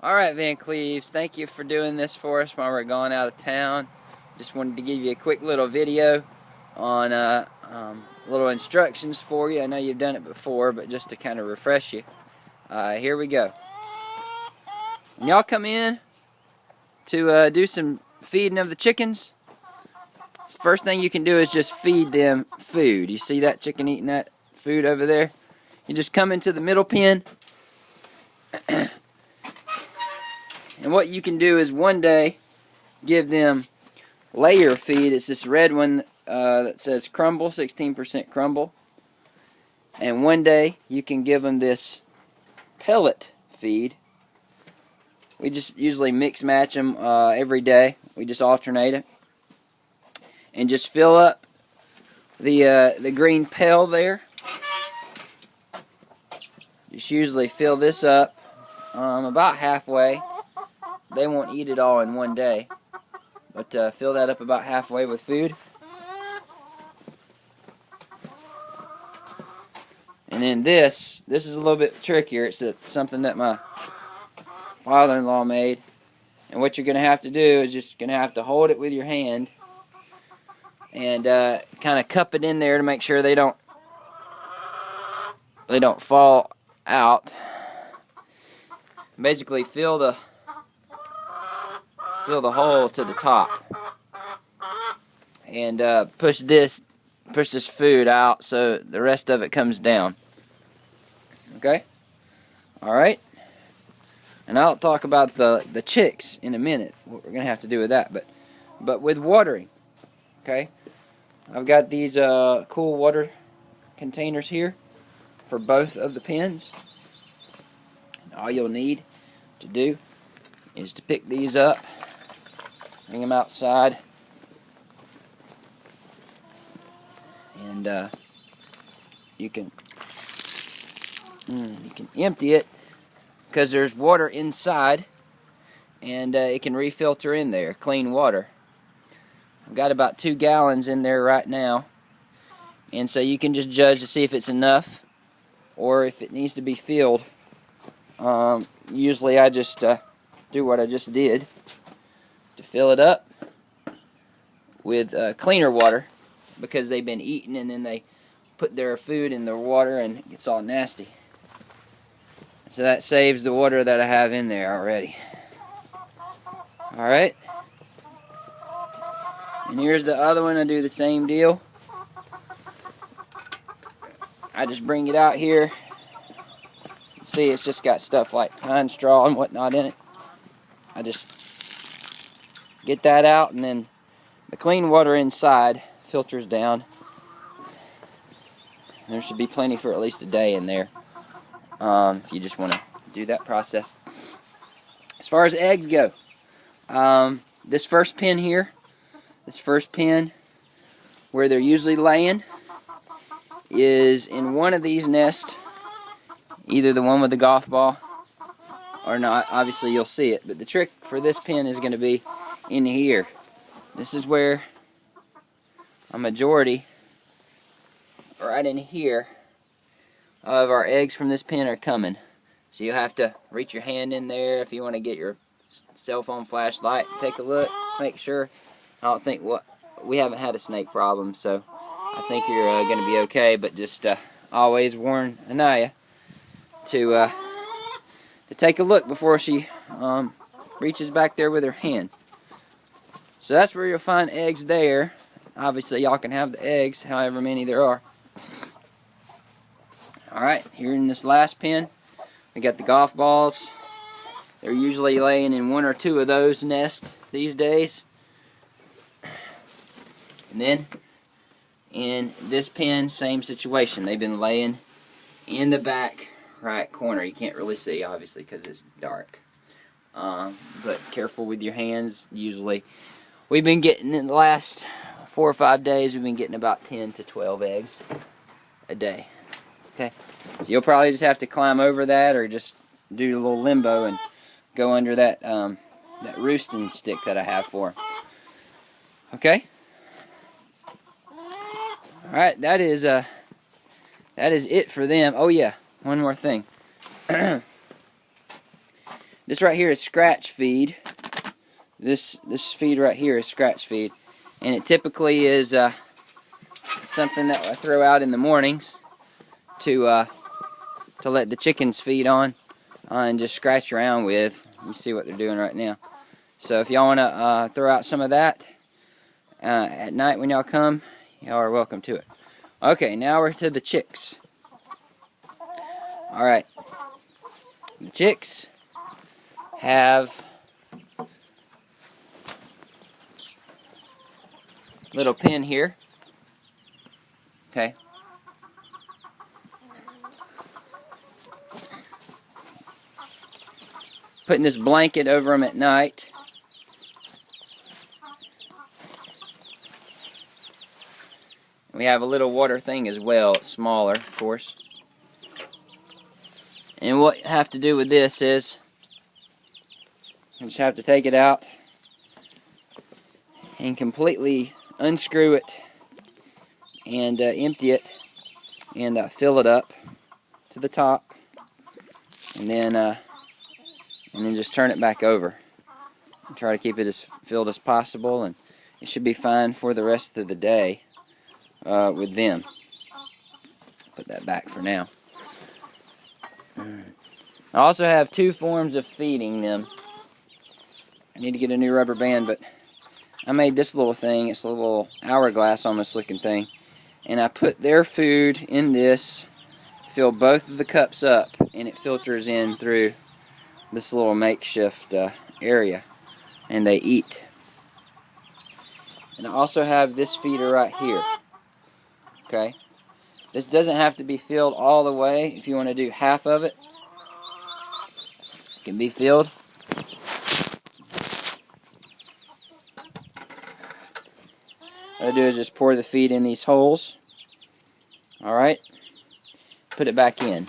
Alright, Van Cleves, thank you for doing this for us while we're going out of town. Just wanted to give you a quick little video on little instructions for you. I know you've done it before, but just to kind of refresh you. Here we go. When y'all come in to do some feeding of the chickens, the first thing you can do is just feed them food. You see that chicken eating that food over there? You just come into the middle pen, and what you can do is one day give them layer feed. It's this red one that says crumble, 16% crumble. And one day you can give them this pellet feed. We just usually mix match them every day. We just alternate it. And just fill up the green pail there. Just usually fill this up about halfway. They won't eat it all in one day, but fill that up about halfway with food. And then this is a little bit trickier. It's something that my father-in-law made. And what you're going to have to do is just going to have to hold it with your hand and kind of cup it in there to make sure they don't fall out. Basically fill the hole to the top and push this food out so the rest of it comes down. Okay? Alright? And I'll talk about the chicks in a minute, what we're going to have to do with that. But with watering, okay? I've got these cool water containers here for both of the pens. All you'll need to do is to pick these up, bring them outside, and you can empty it because there's water inside, and it can refilter in there, clean water. I've got about 2 gallons in there right now, and so you can just judge to see if it's enough or if it needs to be filled. Usually I just do what I just did to fill it up with cleaner water because they've been eating and then they put their food in the water and it gets all nasty. So that saves the water that I have in there already. Alright. And here's the other one. I do the same deal. I just bring it out here. See, it's just got stuff like pine straw and whatnot in it. I just get that out, and then the clean water inside filters down. There should be plenty for at least a day in there if you just want to do that process. As far as eggs go, this first pen here, where they're usually laying, is in one of these nests, either the one with the golf ball or not. Obviously you'll see it, but the trick for this pen is going to be in here. This is where a majority, right in here, of our eggs from this pen are coming. So you'll have to reach your hand in there if you want to get your cell phone flashlight, take a look, make sure. I don't think we haven't had a snake problem, so I think you're going to be okay, but just always warn Anaya to take a look before she reaches back there with her hand. So that's where you'll find eggs there. Obviously y'all can have the eggs, however many there are. Alright, here in this last pen, we got the golf balls. They're usually laying in 1 or 2 of those nests these days. And then in this pen, same situation. They've been laying in the back right corner. You can't really see, obviously, because it's dark. But careful with your hands. Usually, we've been getting, in the last 4 or 5 days, we've been getting about 10 to 12 eggs a day. Okay, so you'll probably just have to climb over that, or just do a little limbo and go under that that roosting stick that I have for 'em. Okay. All right, that is it for them. Oh yeah, one more thing. This right here is scratch feed. This feed right here is scratch feed, and it typically is something that I throw out in the mornings to let the chickens feed on and just scratch around with. You see what they're doing right now. So if y'all want to throw out some of that at night when y'all come, y'all are welcome to it. Okay, now we're to the chicks. Alright, the chicks have a little pen here. Okay. Putting this blanket over them at night. We have a little water thing as well. It's smaller, of course. And what you have to do with this is you just have to take it out and completely unscrew it and empty it and fill it up to the top, and then just turn it back over and try to keep it as filled as possible, and it should be fine for the rest of the day with them. Put that back for now. I also have two forms of feeding them. I need to get a new rubber band, but I made this little thing. It's a little hourglass almost looking thing, and I put their food in this, fill both of the cups up, and it filters in through this little makeshift area, and they eat. And I also have this feeder right here. Okay, this doesn't have to be filled all the way. If you want to do half of it, it can be filled. What I do is just pour the feed in these holes. Alright, put it back in.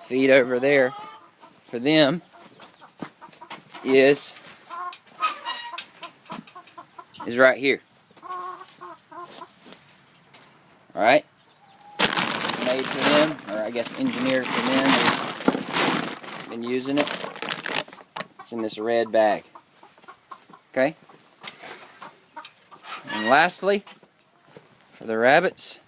Feed over there for them is right here. Alright, made for them, or I guess engineered for them. They've been using it. It's in this red bag. Okay. And lastly, for the rabbits,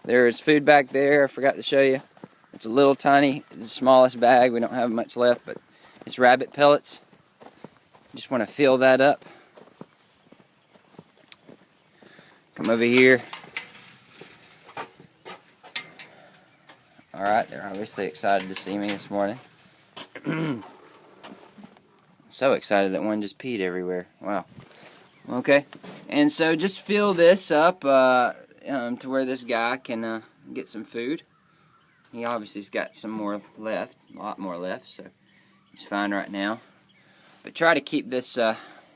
there is food back there. I forgot to show you. It's a little tiny, it's the smallest bag. We don't have much left, but it's rabbit pellets. Just want to fill that up. Come over here. Alright, they're obviously excited to see me this morning. So excited that one just peed everywhere. Wow. Okay. And so just fill this up to where this guy can get some food. He obviously has got some more left, a lot more left, so he's fine right now. But try to keep this,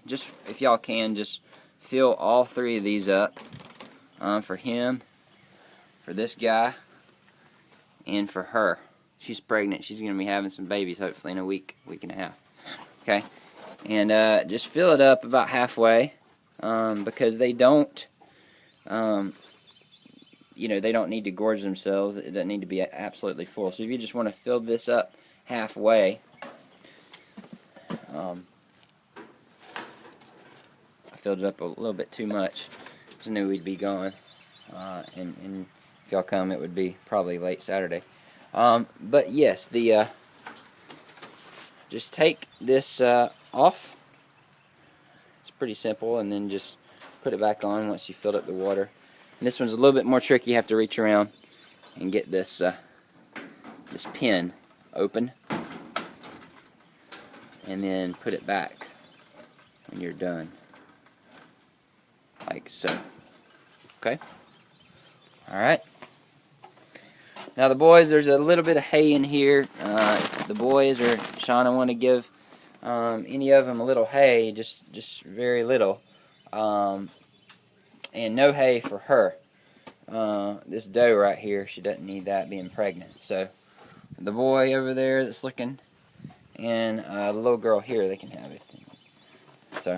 just if y'all can, just fill all three of these up for him, for this guy, and for her. She's pregnant. She's going to be having some babies hopefully in a week and a half. Okay? And just fill it up about halfway because they don't, they don't need to gorge themselves. It doesn't need to be absolutely full. So if you just want to fill this up halfway, I filled it up a little bit too much. I knew we'd be gone. And if y'all come, it would be probably late Saturday. But yes, just take this off. It's pretty simple, and then just put it back on once you filled up the water. And this one's a little bit more tricky. You have to reach around and get this this pin open, and then put it back when you're done, like so. Okay. All right. Now the boys, there's a little bit of hay in here. If the boys or Shauna want to give any of them a little hay, just very little, and no hay for her. This doe right here, she doesn't need that being pregnant. So the boy over there that's looking, and the little girl here, they can have it. So